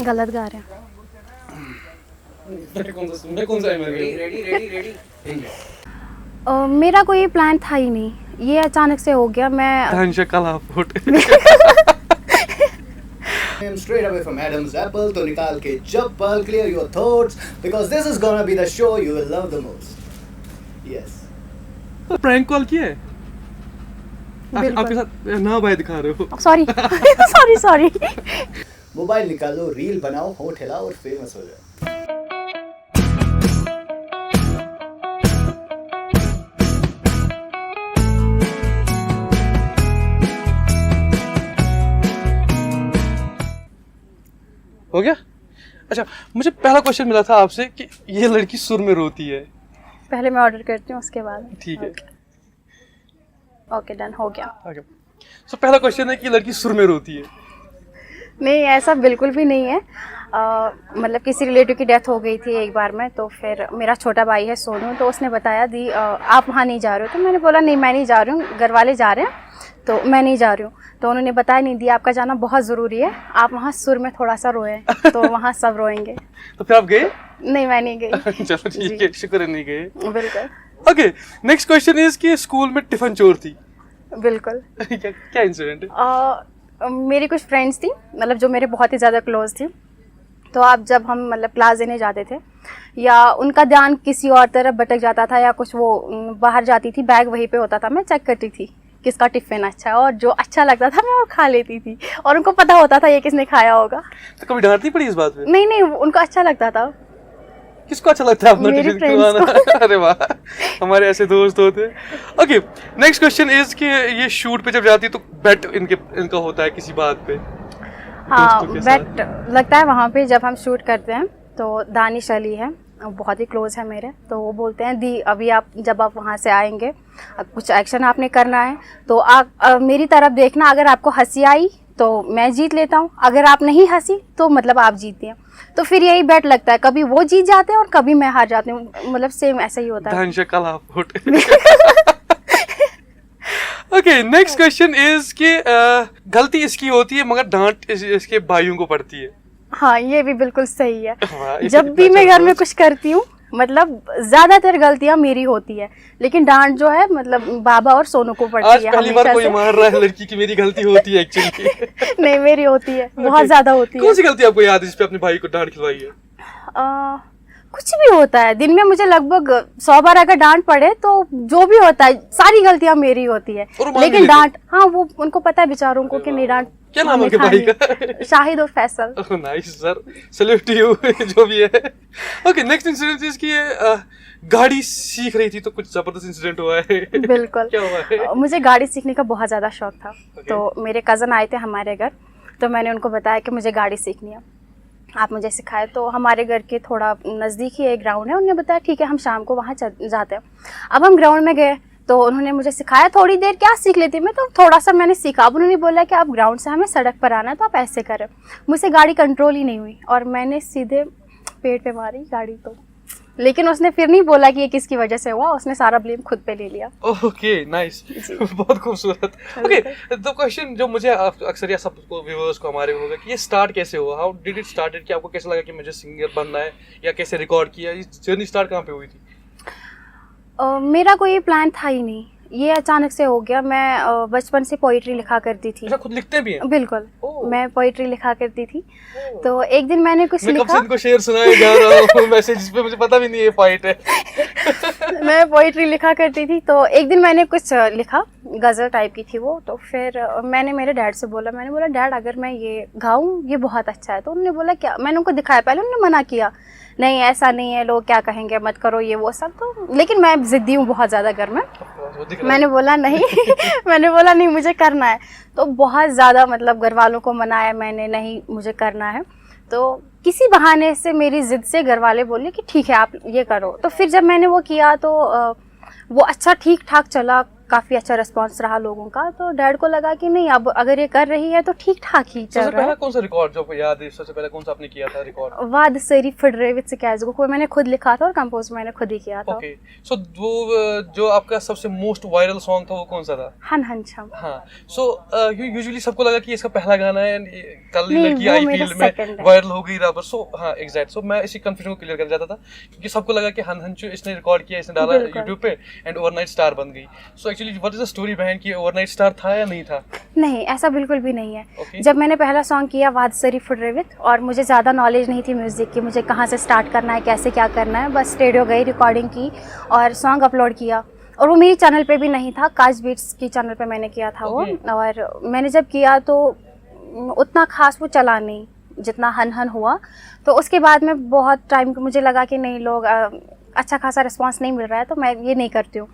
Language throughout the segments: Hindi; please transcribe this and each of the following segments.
गलत गा रहे हैं। मेरा कोई प्लान था ही नहीं, ये अचानक से हो गया। मैं straight away from Adam's apple, तो निकाल के चप्पल, clear your thoughts because this is gonna be the show you will love the most. Yes. Prank call किया है आपके साथ ना भाई दिखा रहे हो। Sorry sorry sorry. मोबाइल निकालो, रील बनाओ, होठ हिलाओ और फेमस हो जाओ। हो गया। अच्छा, मुझे पहला क्वेश्चन मिला था आपसे कि ये लड़की सुर में रोती है। पहले मैं ऑर्डर करती हूँ, उसके बाद। ठीक है, ओके डन, हो गया। सो पहला क्वेश्चन है कि लड़की सुर में रोती है। नहीं, ऐसा बिल्कुल भी नहीं है। मतलब किसी रिलेटिव की डेथ हो गई थी एक बार में, तो फिर मेरा छोटा भाई है सोनू, तो उसने बताया दी आप वहाँ नहीं जा रहे हो। तो मैंने बोला नहीं मैं नहीं जा रही हूँ, घर वाले जा रहे हैं तो मैं नहीं जा रही हूँ। तो उन्होंने बताया नहीं दी आपका जाना बहुत ज़रूरी है, आप वहाँ सुर में थोड़ा सा रोए तो वहाँ सब रोएंगे। तो फिर आप गए? नहीं मैं नहीं गई। चलो ठीक है, शुक्र है नहीं गए। बिल्कुल। ओके, नेक्स्ट क्वेश्चन इज कि स्कूल में टिफिन चोर थी। बिल्कुल। क्या इंसिडेंट है? मेरी कुछ फ्रेंड्स थी, मतलब जो मेरे बहुत ही ज़्यादा क्लोज थी। तो आप जब हम मतलब क्लास देने जाते थे या उनका ध्यान किसी और तरफ भटक जाता था या कुछ, वो बाहर जाती थी, बैग वहीं पे होता था, मैं चेक करती थी किसका टिफ़िन अच्छा है और जो अच्छा लगता था मैं वो खा लेती थी और उनको पता होता था ये किसने खाया होगा। तो कभी डांट नहीं पड़ी इस बात पे? नहीं नहीं, उनको अच्छा लगता था। किसको अच्छा लगता है अपना टिफिन खिलवाना? अरे वाह, हमारे ऐसे दोस्त होते। ओके, नेक्स्ट क्वेश्चन इज कि ये शूट पे जब जाती है तो बेट इनका होता है किसी बात पे? हाँ, बेट लगता है वहाँ पे जब हम शूट करते हैं। तो दानिश अली है, बहुत ही क्लोज है मेरे, तो वो बोलते हैं दी अभी आप जब आप वहाँ से आएंगे कुछ एक्शन आपने करना है तो आप मेरी तरफ देखना, अगर आपको हंसी आई तो मैं जीत लेता हूँ, अगर आप नहीं हंसी तो मतलब आप जीतती हैं। तो फिर यही बेट लगता है, कभी वो जीत जाते हैं और कभी मैं हार जाती हूँ, मतलब सेम ऐसा ही होता है। ओके, नेक्स्ट क्वेश्चन इज कि गलती इसकी होती है मगर डांट इसके भाइयों को पड़ती है। हाँ, ये भी बिल्कुल सही है। जब भी मैं घर में कुछ करती हूँ, मतलब ज्यादातर गलतियां मेरी होती है, लेकिन डांट जो है मतलब बाबा और सोनू को पड़ती है। आज पहली बार कोई मान रहा है लड़की की मेरी गलती होती है एक्चुअली। नहीं, मेरी होती है, बहुत ज्यादा होती है। कौन सी गलती आपको याद है जिसपे अपने भाई को डांट खिलवाई है? कुछ भी होता है, दिन में मुझे लगभग 100 बार अगर डांट पड़े तो जो भी होता है सारी गलतियां मेरी होती है, लेकिन डांट, हाँ वो उनको पता है बेचारों को कि नहीं डांट। क्या नाम है आपके भाई का? शाहिद और Faisal. Nice sir, salute to you जो भी है। ओके, नेक्स्ट इंसिडेंट इज कि गाड़ी सीख रही थी तो कुछ जबरदस्त इंसिडेंट हुआ है। बिल्कुल। क्या हुआ है? मुझे गाड़ी सीखने का बहुत ज़्यादा शौक था। तो मेरे कज़न आए थे हमारे घर, तो मैंने उनको बताया कि मुझे गाड़ी सीखनी है, आप मुझे सिखाए। तो हमारे घर के थोड़ा नज़दीक ही एक ग्राउंड है, उन्होंने बताया ठीक है हम शाम को वहाँ जाते हैं। अब हम ग्राउंड में गए तो उन्होंने मुझे सिखाया, थोड़ी देर क्या सीख लेती मैं, तो थोड़ा सा मैंने सीखा। अब उन्होंने बोला कि आप ग्राउंड से हमें सड़क पर आना है तो आप ऐसे करें। मुझसे गाड़ी कंट्रोल ही नहीं हुई और मैंने सीधे पेड़ पे मारी गाड़ी। तो लेकिन उसने फिर नहीं बोला कि ये किसकी वजह से हुआ, उसने सारा ब्लेम खुद पे ले लिया। ओके, नाइस, बहुत खूबसूरत। ओके, तो क्वेश्चन जो मुझे अक्सर या सबको व्यूअर्स को हमारे होगा कि ये स्टार्ट कैसे हुआ, हाउ डिड इट स्टार्टेड, कि आपको कैसे लगा कि मुझे सिंगर बनना है या कैसे रिकॉर्ड किया, ये जर्नी स्टार्ट कहाँ पे हुई थी? मेरा कोई प्लान था ही नहीं, ये अचानक से हो गया। मैं बचपन से पोइट्री लिखा करती थी। अच्छा, खुद लिखते भी हैं? बिल्कुल, मैं पोइट्री लिखा करती थी। तो एक दिन मैंने कुछ लिखा, मैं कब से इनको शेर सुनाया जा रहा हूँ मैसेज पे, मुझे पता भी नहीं है फाइट है। मैं पोइट्री लिखा करती थी। तो एक दिन मैंने कुछ लिखा, गज़ल टाइप की थी वो। तो फिर मैंने मेरे डैड से बोला, मैंने बोला डैड अगर मैं ये गाऊँ ये बहुत अच्छा है। तो उन्होंने बोला क्या, मैंने उनको दिखाया, पहले उन्होंने मना किया, नहीं ऐसा नहीं है, लोग क्या कहेंगे, मत करो ये वो सब। तो लेकिन मैं ज़िद्दी हूँ बहुत ज़्यादा घर में, मैंने बोला नहीं मैंने बोला नहीं मुझे करना है। तो बहुत ज़्यादा मतलब घर वालों को मनाया मैंने, नहीं मुझे करना है। तो किसी बहाने से मेरी ज़िद से घर वाले बोले कि ठीक है आप ये करो। तो फिर जब मैंने वो किया तो वो अच्छा ठीक ठाक चला, काफ़ी अच्छा रिस्पांस रहा लोगों का, तो डैड को लगा कि नहीं अब अगर ये कर रही है तो ठीक ठाक ही चल सबसे रहा पहला है। कौन सा रिकॉर्ड जो आपको याद है, सबसे पहले कौन सा आपने किया था रिकॉर्ड? वाद सरी फुडरे विद सिकाजगो को मैंने खुद लिखा था और कंपोज मैंने खुद ही किया था। ओके, सो वो जो आपका सबसे मोस्ट वायरल सॉन्ग था वो कौन सा था? हन हन छम। हाँ, सो यूजुअली सबको लगा कि इसका पहला गाना है, कल नहीं, लड़की वो आई मेरा फील्ड में second है। वायरल हो गई रबर। सो हाँ एग्जैक्ट, सो मैं इसी कंफ्यूजन को क्लियर करना चाहता था क्योंकि सबको लगा कि हन हन जो इसने रिकॉर्ड किया, इसने डाला बिल्कुल। यूट्यूब पे एंड ओवरनाइट स्टार बन गई। So actually what is the story behind कि ओवरनाइट स्टार था या नहीं था? नहीं, ऐसा बिल्कुल भी नहीं है। Okay. जब मैंने पहला सॉन्ग किया वाद सरी फुडरे विद, और मुझे ज़्यादा नॉलेज नहीं थी म्यूज़िक की, मुझे कहाँ से स्टार्ट करना है, कैसे क्या करना है, बस स्टूडियो गई, रिकॉर्डिंग की और सॉन्ग अपलोड किया। और वो मेरी चैनल पे भी नहीं था, काश बीट्स की चैनल पे मैंने किया था वो। Okay. और मैंने जब किया तो उतना खास वो चला नहीं जितना हन हन हुआ। तो उसके बाद में बहुत टाइम मुझे लगा कि नहीं, लोग अच्छा खासा रिस्पांस नहीं मिल रहा है, तो मैं ये नहीं करती हूँ।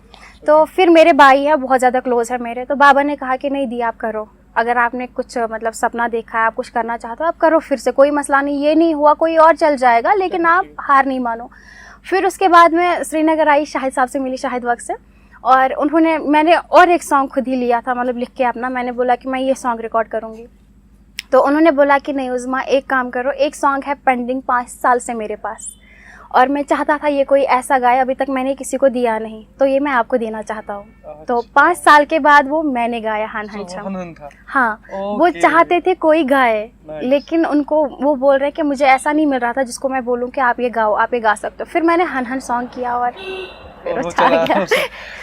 तो फिर मेरे भाई है, बहुत ज़्यादा क्लोज है मेरे, तो बाबा ने कहा कि नहीं दी, आप करो, अगर आपने कुछ मतलब सपना देखा है, आप कुछ करना चाहते हो, आप करो, फिर से कोई मसला नहीं, ये नहीं हुआ कोई और चल जाएगा, लेकिन आप हार नहीं मानो। फिर उसके बाद मैं श्रीनगर आई, शाहिद साहब से मिली, शाहिद वक्त से, और मैंने और एक सॉन्ग खुद ही लिया था, मतलब लिख के अपना, मैंने बोला कि मैं ये सॉन्ग रिकॉर्ड करूँगी। तो उन्होंने बोला कि नहीं उज़्मा, एक काम करो, एक सॉन्ग है पेंडिंग 5 साल से मेरे पास, और मैं चाहता था ये कोई ऐसा गाए, अभी तक मैंने किसी को दिया नहीं, तो ये मैं आपको देना चाहता हूँ। तो 5 साल के बाद वो मैंने गाया हन हन छम। हन था। हाँ, वो चाहते थे कोई गाए, लेकिन उनको वो बोल रहे कि मुझे ऐसा नहीं मिल रहा था जिसको मैं बोलूँ कि आप ये गाओ, आप ये गा सकते हो। फिर मैंने हन हन सॉन्ग किया और फिर वो छा गया।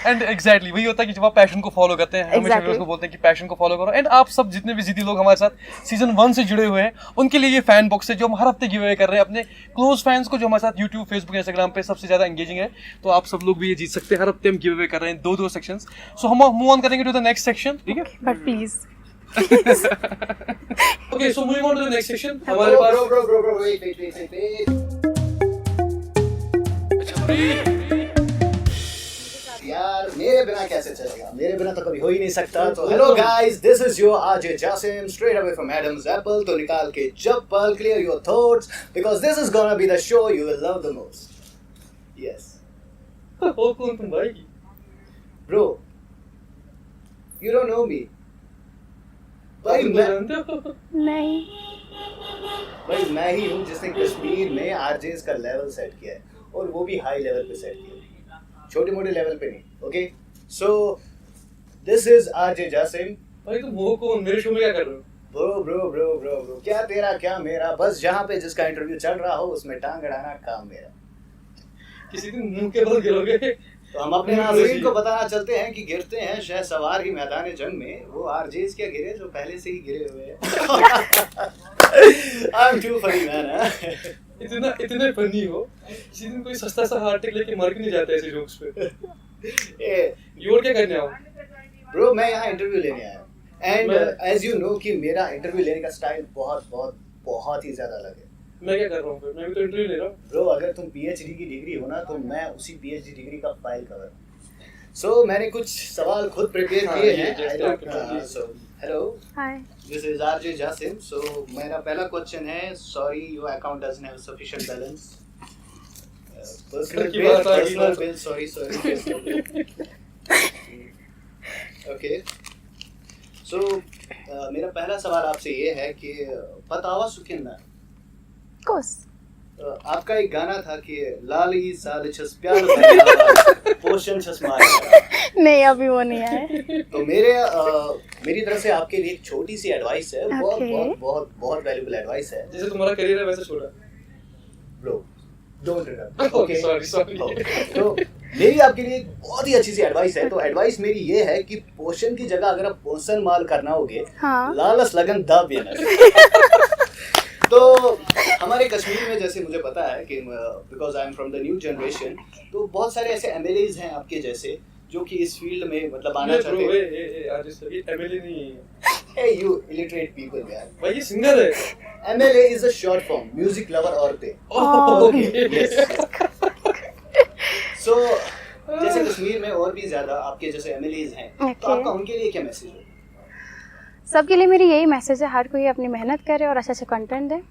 एंड एग्जैक्टली वही होता है कि जब आप पैशन को फॉलो करते हैं, हमेशा Exactly. को बोलते हैं कि पैशन को फॉलो करो। एंड आप सब जितने भी जिद्दी लोग हमारे साथ सीजन 1 से जुड़े हुए हैं, उनके लिए ये फैन बॉक्स है जो हम हर हफ्ते गिव अवे कर रहे हैं अपने क्लोज फैंस को, जो हमारे साथ यूट्यूब, फेसबुक, इंस्टाग्राम पे सबसे ज्यादा एंगेजिंग है। तो आप सब लोग भी ये जीत सकते हैं, हर हफ्ते हम गिव अवे कर रहे हैं 2-2 सेक्शंस। सो हम मूव ऑन करेंगे टू द नेक्स्ट सेक्शन, ठीक है? But please okay, so moving on to the next section, हमारे पास Bro, wait. यार मेरे बिना कैसे चलेगा, मेरे बिना तो कभी हो ही नहीं सकता। तो hello guys, this is your RJ Jasim straight away from Adam's apple. तो निकाल के चप्पल, clear your thoughts because this is gonna be the show you will love the most. Yes हो कौन तुम भाई? Bro, you don't know me भाई। मैं ही हूँ जिसने कश्मीर में आरजेस का लेवल सेट किया है, और वो भी हाई लेवल पे सेट किया है, छोटे मोटे लेवल पे नहीं। Okay, so this is RJ Jasim. भाई तुम हो कौन? मेरे शो में क्या कर रहे हो? ब्रो, क्या तेरा क्या मेरा, बस जहाँ पे जिसका इंटरव्यू चल रहा हो उसमें टांग अड़ाना काम मेरा। किसी दिन मुंह के बल गिरोगे। तो हम अपने नाज़रीन को बताना चलते हैं कि गिरते हैं शह सवार ही मैदान जंग में, वो आरजेस क्या गिरे जो पहले से ही गिरे हुए हैं। I'm too funny man। इतने फनी हो, किसी दिन कोई सस्ता सा हार्ट अटैक लेके मर भी नहीं जाता ऐसे जोक्स पे। ये और क्या करने आओ? ब्रो, मैं यहाँ इंटरव्यू लेने आया हूँ, एंड एज यू नो कि मेरा इंटरव्यू लेने का स्टाइल बहुत ही ज्यादा अलग है। मैं क्या कर रहा हूँ फिर? मैं भी तो इंटरव्यू ले रहा हूँ। ब्रो, अगर तुम पीएचडी की डिग्री हो ना, तो मैं उसी पीएचडी डिग्री का फाइल कवर हूँ। सो मैंने कुछ सवाल खुद प्रिपेयर किए हैं। So hello, hi, this is RJ Jasim. So मेरा पहला क्वेश्चन है, sorry your account doesn't have sufficient balance. Personal bill, sorry. Okay, so मेरा पहला सवाल आपसे ये है कि पतावा सुकिंदा कोस आपका एक गाना था कि लाली साल छस प्यार भरा पोषण छस मारा। नहीं, अभी वो नहीं आया। तो मेरी तरफ से आपके लिए एक छोटी सी एडवाइस है, बहुत वैल्यूबल एडवाइस है। जैसे तुम्हारा करियर है वैसे छोटा। Bro, don't interrupt. Okay, sorry. तो मेरी आपके लिए एक बहुत ही अच्छी सी एडवाइस है। तो एडवाइस मेरी ये है कि पोषण की जगह अगर आप पोषण माल करना होगे, हाँ। लालच लगन दा बेना। तो हमारे कश्मीर में जैसे मुझे पता है कि because I am from the new generation, तो बहुत सारे ऐसे एमएलएज हैं आपके जैसे जो कि इस फील्ड में मतलब आना चाहते हैं। आज सभी एमएलए नहीं है। Hey you illiterate people यार। भाई ये सिंगर है। MLA is a short form, music lover औरतें। Okay, Yes। So जैसे कश्मीर में और भी ज्यादा आपके जैसे MLAs हैं, तो Okay. आपका उनके लिए क्या मैसेज है? सबके लिए मेरी यही मैसेज है, हर कोई अपनी मेहनत करे और अच्छा अच्छा कंटेंट दे।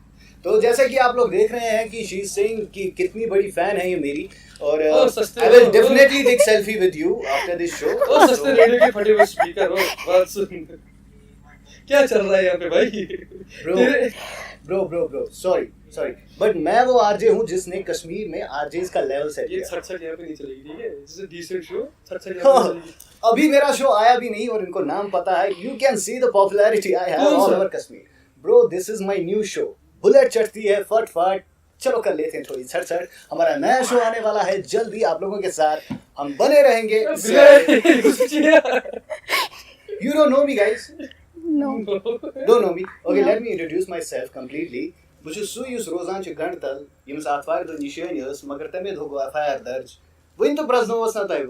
तो जैसे कि आप लोग देख रहे हैं कि शी सिंह की कितनी बड़ी फैन है ये मेरी, और सस्ते I will definitely take selfie with you after this show. ओ सस्ते रेडियो के फटे हुए स्पीकर हो, बात सुन क्या चल रहा है यहाँ पे भाई? ब्रो सॉरी बट मैं वो आरजे हूँ जिसने कश्मीर में आरजेस का लेवल सेट ये किया। छट यहाँ पे नहीं चलेगी, ठीक है? This is a decent show, छट यहाँ पे नहीं चलेगी। अभी मेरा शो आया भी नहीं और इनको नाम पता है। You can see the popularity I have कौन ऑल सा? Over Kashmir. Bro this is my new show, bullet चढ़ती है फट फट। चलो कर लेते हैं थोड़ी छट। हमारा नया शो आने वाला है जल्दी आप लोगों के साथ, हम बने रहेंगे। You don't know me guys. No. Don't know me. Okay, No. let me introduce myself completely. बह छुस सू युस रोजान छ गंड तल यमस आथवार दो निशान यस मगर तमे धोगो एफआईआर दर्ज वइन तो प्रश्नोस ना तय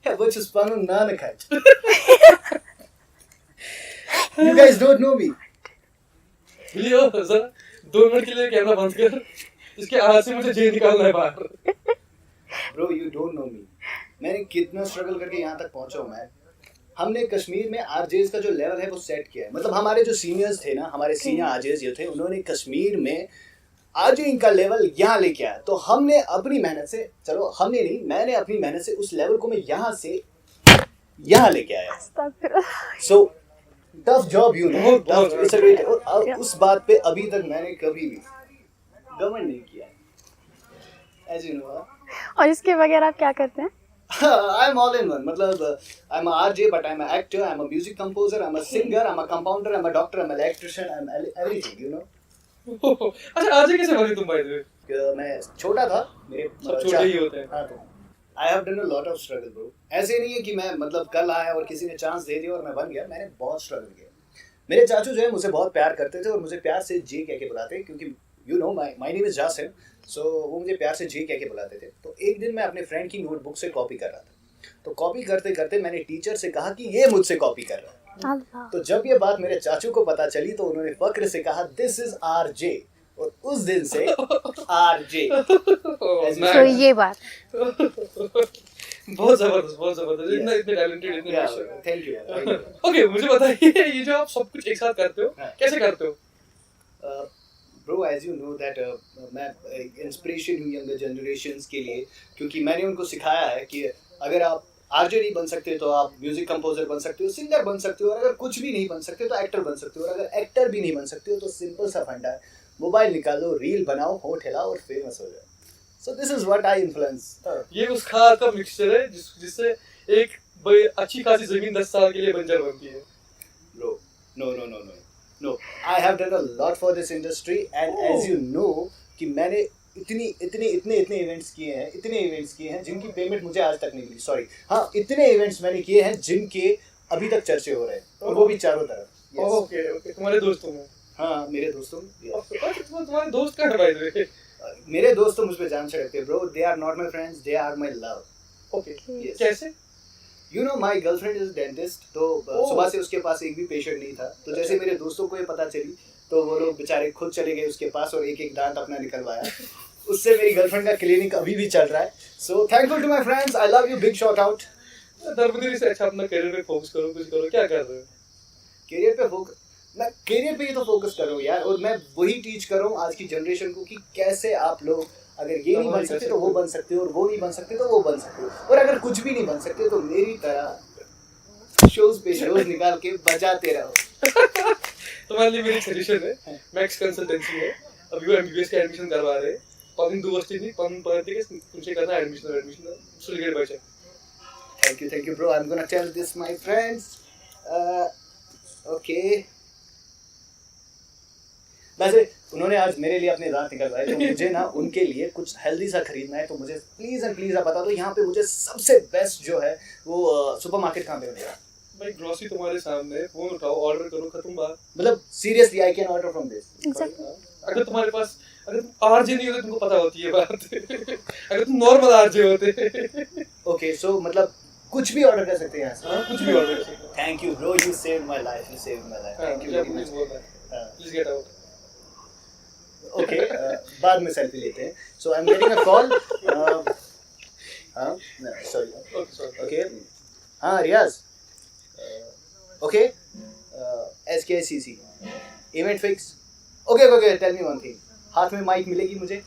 हे बह छुस पनुन नान खच। You guys don't know me. लियो जरा 2 मिनट के लिए कैमरा बंद कर, इसके हाथ से मुझे जेल निकालना है बाहर। Bro, you don't know me. मैंने कितना स्ट्रगल करके यहाँ तक पहुँचा हूँ मैं। हमने कश्मीर में आरजेस का जो लेवल है वो सेट किया है। मतलब हमारे जो सीनियर्स थे ना, हमारे सीनियर आरजेस जो थे, उन्होंने कश्मीर में आरजे का लेवल यहाँ लेके आया। तो हमने अपनी मेहनत से, चलो हमने नहीं, मैंने अपनी मेहनत से उस लेवल को मैं यहाँ से यहाँ लेके आया। So tough job you know, tough it's a great. और उस बात पे अभी तक मैंने कभी भी गवर्नमेंट नहीं किया एज यू नो। और इसके बगैर आप क्या करते हैं? I'm all in one. मतलब I'm a RJ, but I'm an actor, I'm a music composer, I'm a singer, I'm a compounder, I'm a doctor, I'm an electrician, I'm everything, you know. अच्छा आज कैसे बने तुम भाई? मैं छोटा था, मेरे सब छोटे ही होते हैं। हाँ तो I have done a lot of struggle, bro. ऐसे नहीं है कि मैं मतलब कल आया और किसी ने चांस दे दिया और मैं बन गया। मैंने बहुत स्ट्रगल किया। मेरे चाचू जो है मुझे बहुत प्यार करते थे और मुझे प्यार से जे कह के बुलाते हैं, क्योंकि you know my name is Jasim. So वो मुझे प्यार से जी कह के बुलाते थे। तो एक दिन मैं अपने फ्रेंड की नोटबुक से कॉपी कर रहा था। तो कॉपी करते करते मैंने टीचर से कहा कि ये मुझसे कॉपी कर रहा है। तो जब ये बात मेरे चाचू को पता चली तो उन्होंने फक्र से कहा दिस इज आरजे, और उस दिन से आरजे। तो ये बात बहुत जबरदस्त, इतने टैलेंटेड, इतने पैशनेट। Thank you. ओके, मुझे बताइए ये जो आप सब कुछ एक साथ करते हो, कैसे करते हो? Bro as you know that मैं इंस्पिरेशन हूँ यंगर जनरेशन्स के लिए, क्योंकि मैंने उनको सिखाया है कि अगर आप आरजे नहीं बन सकते तो आप म्यूजिक कंपोजर बन सकते हो, सिंगर बन सकते हो, और अगर कुछ भी नहीं बन सकते तो एक्टर बन सकते हो, और अगर एक्टर भी नहीं बन सकते हो तो सिंपल सा फंडा है, मोबाइल निकालो, रील बनाओ, होठ हिलाओ और फेमस हो जाओ। सो this is what I influence. ये उस खाद का मिक्सचर है जिससे एक अच्छी खासी जमीन 10 साल के लिए बंजर बनती है। Bro No, I have done a lot for this industry, and as you know कि मैंने इतने इवेंट्स किए हैं जिनकी पेमेंट मुझे आज तक नहीं मिली। सॉरी, हाँ, इतने इवेंट्स मैंने किए हैं जिनके अभी तक चर्चे हो रहे हैं, और वो भी चारों तरफ। ओके, तुम्हारे दोस्तों में? हाँ, मेरे दोस्तों में। तुम्हारे दोस्त कहाँ है भाई? मेरे दोस्त तो मुझ पे जान छिड़कते हैं bro. They are not my friends, they are my love. Okay, कैसे? You know my girlfriend is dentist, तो सुबह से उसके पास एक भी पेशेंट नहीं था। तो जैसे मेरे दोस्तों को ये पता चली तो वो लोग बेचारे खुद चले गए उसके पास और एक एक दांत अपना निकलवाया। उससे मेरी गर्लफ्रेंड का क्लिनिक अभी भी चल रहा है। So thankful to my friends, I love you, big shout out. Dharmagiri से अच्छा अपना करियर पे फोकस करो, कुछ करो। क्या कर रहे हो? करियर पे फोकस, मैं करियर पे ही तो फोकस कर रहा हूँ यार, और मैं वही टीच कर रहा हूँ आज की जनरेशन को कि कैसे आप लोग अगर ये नहीं बन सकते तो वो बन सकते हो, और वो नहीं बन सकते तो वो बन सकते हो, और अगर कुछ भी नहीं बन सकते तो मेरी तरह शोज पे शोज निकाल के बजाते रहो। तुम्हारे लिए मेरी सजेशन है, मैक्स कंसल्टेंसी है, अभी वो एमबीबीएस का एडमिशन करवा रहे हैं। पन दो वस्ती नहीं, पन पढ़ते के तुमसे करना एडमिशन सुलगेट bye. Thank you bro, I'm gonna tell this my friends. Okay. वैसे उन्होंने आज मेरे लिए अपने दांत निकलवाए, तो मुझे ना उनके लिए कुछ हेल्दी सा खरीदना है। तो मुझे प्लीज एंड प्लीज आप बता दो यहाँ पे मुझे सबसे बेस्ट जो है वो सुपरमार्केट कहाँ पे मिलेगा? भाई ग्रोसरी तुम्हारे सामने है, फोन उठाओ, ऑर्डर करो, खत्म बात। मतलब seriously I can order from this. अगर तुम्हारे पास, अगर तुम आरजे नहीं होते तुमको पता होती है बात। अगर तुम नॉर्मल आरजे होते। ओके, सो मतलब कुछ भी ऑर्डर कर सकते हैं यहाँ से? हाँ, कुछ भी ऑर्डर कर सकते हो। Thank you bro, you saved my life, thank you very much. Please get out. Okay, बाद में सेल्फी लेते हैं। So I am getting a call. हाँ, सॉरी। ओके, हाँ Riyaz, Okay, SKCC event fix. Okay, tell me one thing. हाथ में माइक मिलेगी मुझे?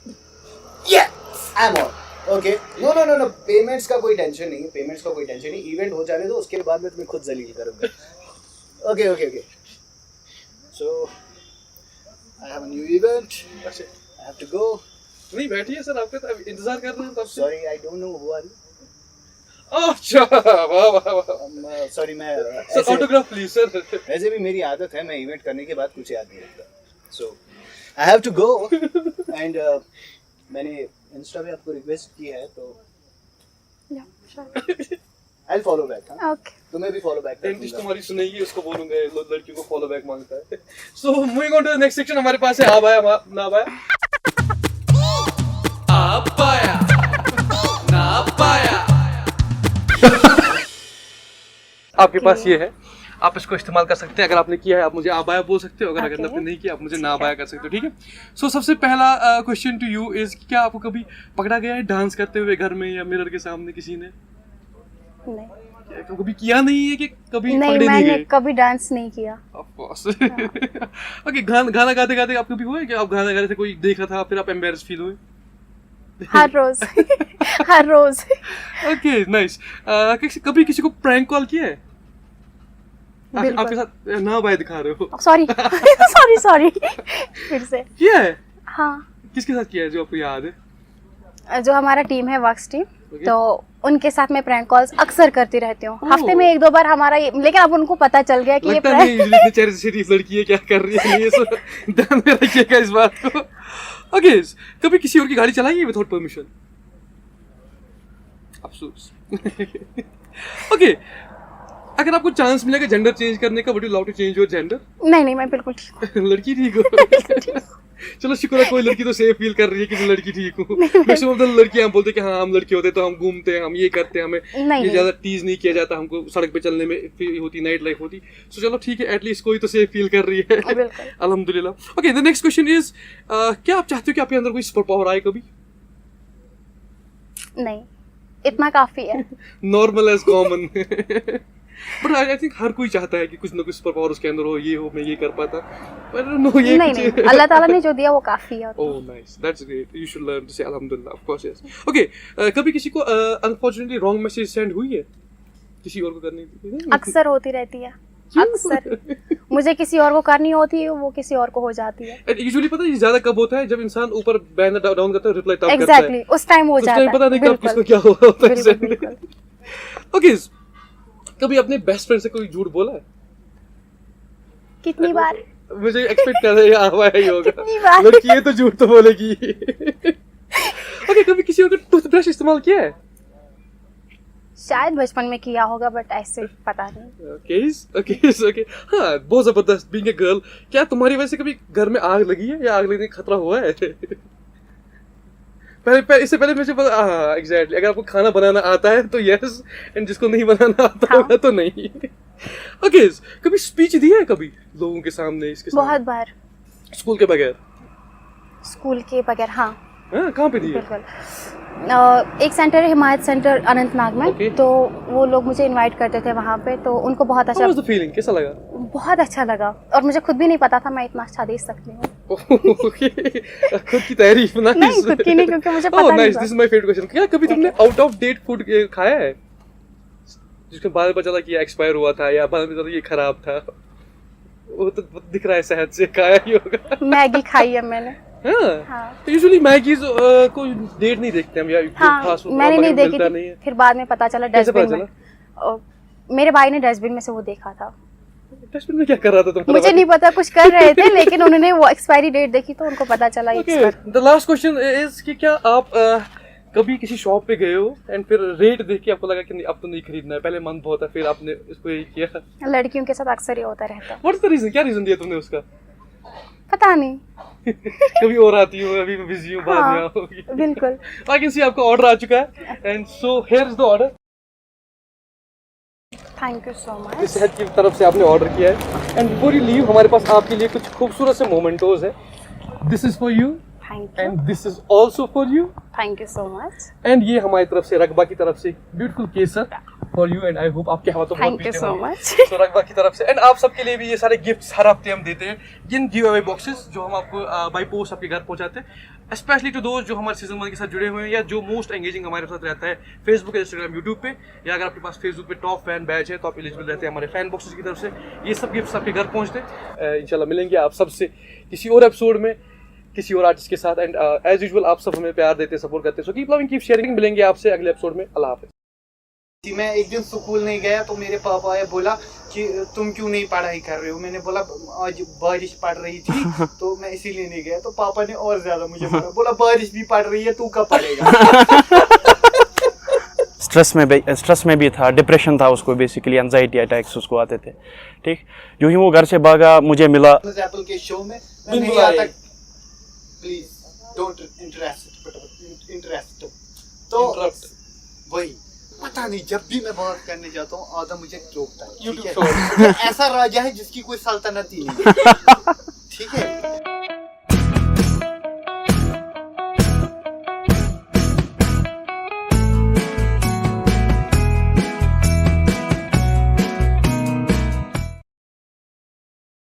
Yes, I'm on. Okay. No. Payments का कोई टेंशन नहीं. इवेंट हो जाने दो, उसके बाद मैं तुम्हें खुद जलील करूंगा. Okay. So I have a new event. That's it. I have to go. नहीं बैठिए सर, आपका तो इंतजार कर रहे हैं तब से. Sorry, I don't know who are you. अच्छा, वाह. Sorry, मैं सर ऑटोग्राफ प्लीज सर. वैसे भी मेरी आदत है, मैं इवेंट करने के बाद कुछ याद नहीं रखता. So I have to go. And मैंने इंस्टा पे आपको रिक्वेस्ट की है तो Yeah, sure. I'll follow back. हाँ? Okay. तुम्हें भी फॉलो बैक डेंटिस्ट तुम्हारी सुनेगी, उसको बोलूंगा लड़कियों को फॉलो बैक मांगता है. So moving on to the next section. हमारे पास है आप आया ना पाया. आप पाया ना पाया. आपके पास ये है, आप इसको इस्तेमाल कर सकते हैं. अगर आपने किया है आप मुझे आबाया बोल सकते हो, अगर Okay. आपने नहीं किया आप मुझे ना आबाया कर सकते हो. ठीक है. सो सबसे पहला क्वेश्चन टू यू इज, क्या आपको कभी पकड़ा गया है डांस करते हुए घर में या मिरर के सामने किसी ने? नहीं. क्या कभी किया नहीं है कि कभी नहीं, पकड़े नहीं मैंने गए? कभी डांस नहीं किया. Of course. Okay, गाना गाते गाते आप कभी हुआ है कि आप गाना गा रहे थे, कोई देखा था, फिर आप एम्बैरेस फील हुए? हर रोज. हर रोज. Okay, nice. कभी किसी को प्रैंक कॉल किया है? बिल्कुल. आपके साथ ना बाय दिखा रहे हो. सॉरी. सॉरी. फिर से. किया है? हाँ. किसके साथ किया है जो आपको याद है? जो हमारा टीम है वर्क्स टीम, Okay. तो उनके साथ मैं प्रैंक कॉल्स अक्सर करती रहती हूँ. Oh. हफ्ते में 1-2 बार हमारा लेकिन अब उनको पता चल गया कि ये लगता नहीं usually इतने चेहरे से सीरियस लड़की है, क्या कर रही है, ये सब ध्यान में रखिएगा इस बात को. Okay, कभी किसी और की गाड़ी चलाई है विदाउट परमिशन? अफसोस. Okay, अगर आपको चांस मिलेगा जेंडर चेंज करने का, would you love to change your gender? नहीं, मैं बिल्कुल ठीक हूँ. लड़की ठीक हो. चलो शुक्र है कोई लड़की तो सेफ फील कर रही है कि मैं लड़की ठीक हूँ. मैक्सिमम ऑफ द लड़कियां बोलते हैं कि हाँ हम लड़के होते तो हम घूमते हैं, हम ये करते हैं, हमें नहीं. ये ज्यादा टीज नहीं किया जाता, हमको सड़क पे चलने में होती, नाइट लाइफ होती. सो चलो ठीक है, एटलीस्ट कोई तो सेफ फील कर रही है. बिल्कुल. अल्हम्दुलिल्लाह. Okay, the next question is, क्या आप चाहते हो कि आपके अंदर कोई सुपर पावर आए कभी? नहीं, इतना काफी है. Normal as common. But I think हर कोई चाहता है कि कुछ ना कुछ सुपर पावर उसके अंदर हो, ये हो, मैं ये कर पाता. पर नो, ये नहीं, अल्लाह ताला ने जो दिया वो काफी है. Oh, nice. That's great. You should learn to say Alhamdulillah. Of course, yes. Okay. कभी किसी को unfortunately wrong message send हुई है? किसी और को करनी थी? अक्सर होती रहती है. अक्सर मुझे किसी और को करनी होती है, वो किसी और को हो जाती है. यूजुअली पता है ये ज्यादा कब होता है, जब इंसान ऊपर बैनर डाउन करता है, रिप्लाई तब करता है. एग्जैक्टली, उस टाइम हो उस जाता टाइम है. पता नहीं कब किसको क्या हुआ होता है. ओके, कभी अपने बेस्ट फ्रेंड से कोई झूठ बोला है? कितनी बार? मुझे एक्सपेक्ट कर रहे हुआ है, होगा. कितनी बार? लड़की है तो झूठ तो बोलेगी. ओके, कभी किसी और का टूथब्रश इस्तेमाल किया है? शायद बचपन में किया होगा, बट ऐसे पता नहीं. ओके. हाँ, बहुत जबरदस्त. बीइंग अ गर्ल, क्या तुम्हारी वजह से कभी घर में आग लगी है या आग लगने का खतरा हुआ है? इससे पहले मुझे पता. हाँ, एग्जैक्टली. अगर आपको खाना बनाना आता है तो यस, एंड जिसको नहीं बनाना आता होगा तो नहीं. ओके, कभी स्पीच दी है कभी लोगों के सामने, इसके सामने? बहुत बार. स्कूल के बगैर? स्कूल के बगैर, हाँ. हाँ, कहाँ पे दी है? बिल्कुल. एक सेंटर है हिमायत सेंटर अनंतनाग में. Okay. तो वो लोग मुझे इनवाइट करते थे वहाँ पे, तो उनको बहुत अच्छा, How was the feeling? कैसा लगा? बहुत अच्छा लगा. और मुझे खुद भी नहीं पता था मैं इतना अच्छा दे सकती हूँ. Okay. खुद की तारीफ. Nice. नहीं, खुद की नहीं, क्योंकि मुझे पता Oh, नहीं nice. था. This is my favorite question. क्या कभी तुमने आउट ऑफ डेट फूड खाया है, जिसके बाद में पता चला कि ये एक्सपायर हुआ था या बाद में पता चला ये खराब था? वो तो दिख रहा है शहद से खाया ही होगा. मैगी खाई है मैंने. हाँ. तो यूजुअली मैगीज कोई डेट नहीं देखते हम, या हाँ, खास मैंने नहीं देखी मिलता थी. नहीं है. फिर बाद में पता चला कैसे डस्टबिन पता में. चला? मेरे भाई ने डस्टबिन में से वो देखा था. डस्टबिन में क्या कर रहा था तुम? मुझे नहीं पता, कुछ कर रहे थे, लेकिन उन्होंने वो एक्सपायरी डेट देखी तो उनको पता चला. द लास्ट क्वेश्चन इज कि क्या आप कभी किसी शॉप पे गए हो एंड फिर रेट देख के आपको लगा कि नहीं अब तो नहीं खरीदना है, पहले मन बहुत है, फिर आपने इसको यही किया? लड़कियों के साथ अक्सर ये होता रहता. What's the reason? क्या रीजन दिया तुमने उसका? पता नहीं. कभी और आती हूँ, अभी मैं बिजी हूँ, बाद में हाँ, आओगी. बिल्कुल. आई कैन सी आपका ऑर्डर आ चुका है, and so here is the order. Thank you so much. इस शहर की तरफ से आपने ऑर्डर किया है, एंड बिफोर यू लीव हमारे पास आपके लिए कुछ खूबसूरत से मोमेंटोज है. This is for you thank you. And this is also for you. Thank you so much. And ये हमारी तरफ से, रकबा की तरफ से beautiful Kesar. For you and I hope आपके हाथों बहुत थैंक यू पीते सो होंगे। मच। तो रगबा की तरफ से एंड आप सबके लिए भी ये सारे गिफ्ट्स हर हफ्ते हम देते हैं, जिन गिव अवे बॉक्सेस जो हम आपको बाई पोस्ट आपके घर पहुंचाते हैं, स्पेशली टू दोस्त जो हमारे सीजन 1 के साथ जुड़े हुए हैं या जो मोस्ट एंगेजिंग हमारे साथ रहता है फेसबुक, इंस्टाग्राम, यूट्यूब पे, या अगर आपके पास फेसबुक पे टॉप फैन बैच है तो आप एलिजिबल रहते हैं हमारे फैन बॉक्सेस की तरफ से। ये सब गिफ्ट्स आपके घर पहुंचते हैं। इंशाल्लाह मिलेंगे आप सबसे किसी और एपिसोड में किसी और आर्टिस्ट के साथ। एंड एज यूजुअल आप सब हमें प्यार देते हैं, सपोर्ट करते हैं, so keep loving, keep sharing. मिलेंगे आपसे अगले एपिसोड में। अल्लाह हाफिज़। मैं एक दिन स्कूल नहीं गया तो मेरे पापा आए, बोला कि तुम क्यों नहीं पढ़ाई कर रहे हो। मैंने बोला आज बारिश पड़ रही थी तो मैं इसीलिए नहीं गया। तो पापा ने और ज्यादा मुझे मारा, बोला बारिश भी पड़ रही है तू कब पढ़ेगा। स्ट्रेस में भी था, डिप्रेशन था उसको, बेसिकली एंजाइटी अटैक्स उसको आते थे। ठीक, जो ही वो घर से भागा मुझे मिला एप्पल के शो में मैं नहीं आता, प्लीज डोंट इंटरेस्ट। तो वही पता नहीं, जब भी मैं बात करने जाता हूँ आदम मुझे टोकता है। ठीक है, ऐसा राजा है जिसकी कोई सल्तनत ही नहीं है। ठीक है।